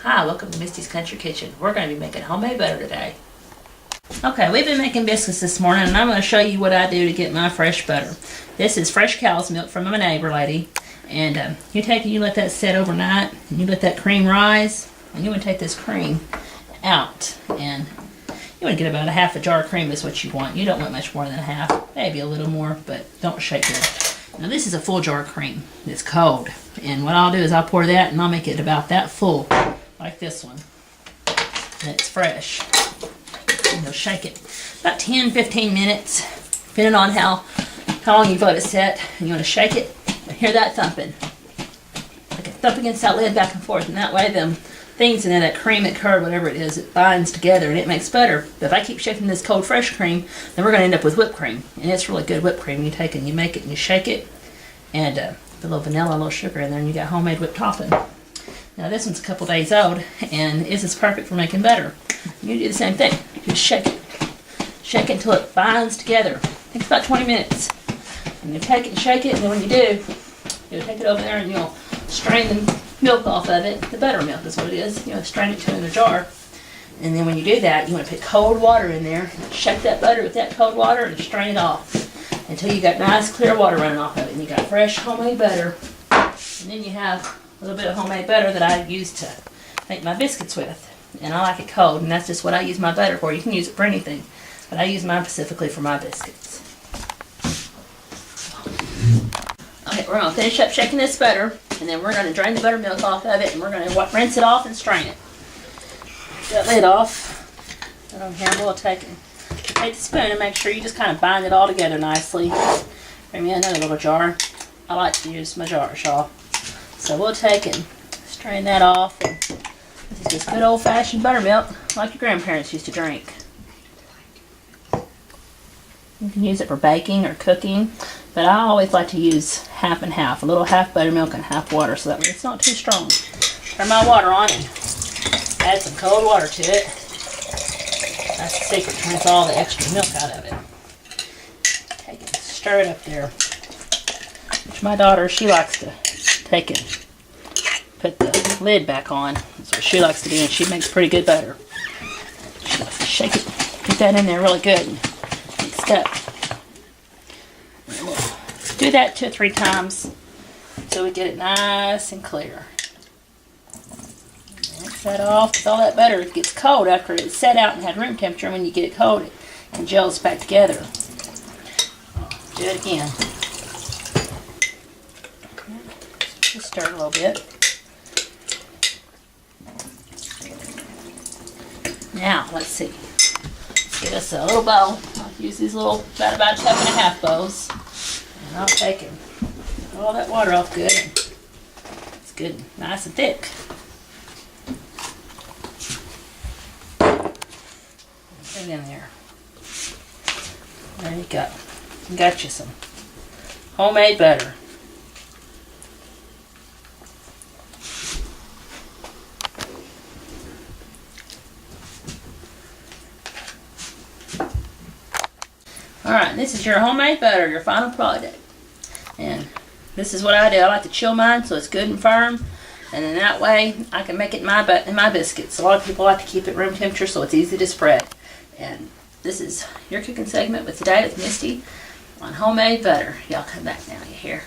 Hi, welcome to Misty's Country Kitchen. We're going to be making homemade butter today. Okay, we've been making biscuits this morning, and I'm going to show you what I do to get my fresh butter. This is fresh cow's milk from my neighbor lady, and you let that set overnight, and you let that cream rise, and you want to take this cream out, and you want to get about a half a jar of cream is what you want. You don't want much more than a half, maybe a little more, but don't shake it. Now this is a full jar of cream. It's cold, and what I'll do is I'll pour that, and I'll make it about that full, like this one, and it's fresh. And you'll shake it about 10-15 minutes, depending on how long you've let it set. And you want to shake it and hear that thumping, like a thump against that lid back and forth, and that way them things in there, that cream and curd, whatever it is, it binds together and it makes butter. But if I keep shaking this cold fresh cream, then we're going to end up with whipped cream, and it's really good whipped cream. You take and you make it and you shake it, and a little vanilla, a little sugar in there, and you got homemade whipped topping. Now this one's a couple days old, and this is perfect for making butter. You do the same thing. Just shake it until it binds together. It takes about 20 minutes. And you take it and shake it, and then when you do, you'll take it over there and you'll strain the milk off of it. The butter milk is what it is. You know, strain it to in a jar. And then when you do that, you want to put cold water in there, shake that butter with that cold water, and strain it off until you got nice clear water running off of it, and you got fresh homemade butter. And then you have a little bit of homemade butter that I use to make my biscuits with. And I like it cold, and that's just what I use my butter for. You can use it for anything, but I use mine specifically for my biscuits. Okay, we're going to finish up shaking this butter, and then we're going to drain the buttermilk off of it, and we're going to rinse it off and strain it. Get that lid off. Put on here, we'll take the spoon and make sure you just kind of bind it all together nicely. Bring me another little jar. I like to use my jars, y'all. So we'll take and strain that off. And this is just good old-fashioned buttermilk, like your grandparents used to drink. You can use it for baking or cooking, but I always like to use half and half, a little half buttermilk and half water, so that way it's not too strong. Turn my water on and add some cold water to it. That's the secret to rinse all the extra milk out of it. Take it, stir it up there. Which my daughter, she likes to take it, put the lid back on. That's what she likes to do, and she makes pretty good butter. She likes to shake it, get that in there really good, and mixed up. And we'll do that 2 or 3 times until we get it nice and clear. Mix that off, because all that butter gets cold after it's set out and had room temperature. When you get it cold, it gels back together. Do it again. Just stir it a little bit. Now, let's see. Let's get us a little bowl. I'll use these little, about 2.5 bowls. And I'll take and get all that water off good. It's good, nice and thick. Put it in there. There you go. You got you some homemade butter. Alright, this is your homemade butter, your final product. And this is what I do. I like to chill mine so it's good and firm. And then that way I can make it in my biscuits. A lot of people like to keep it room temperature so it's easy to spread. And this is your cooking segment with Today with Misty on homemade butter. Y'all come back now, you hear?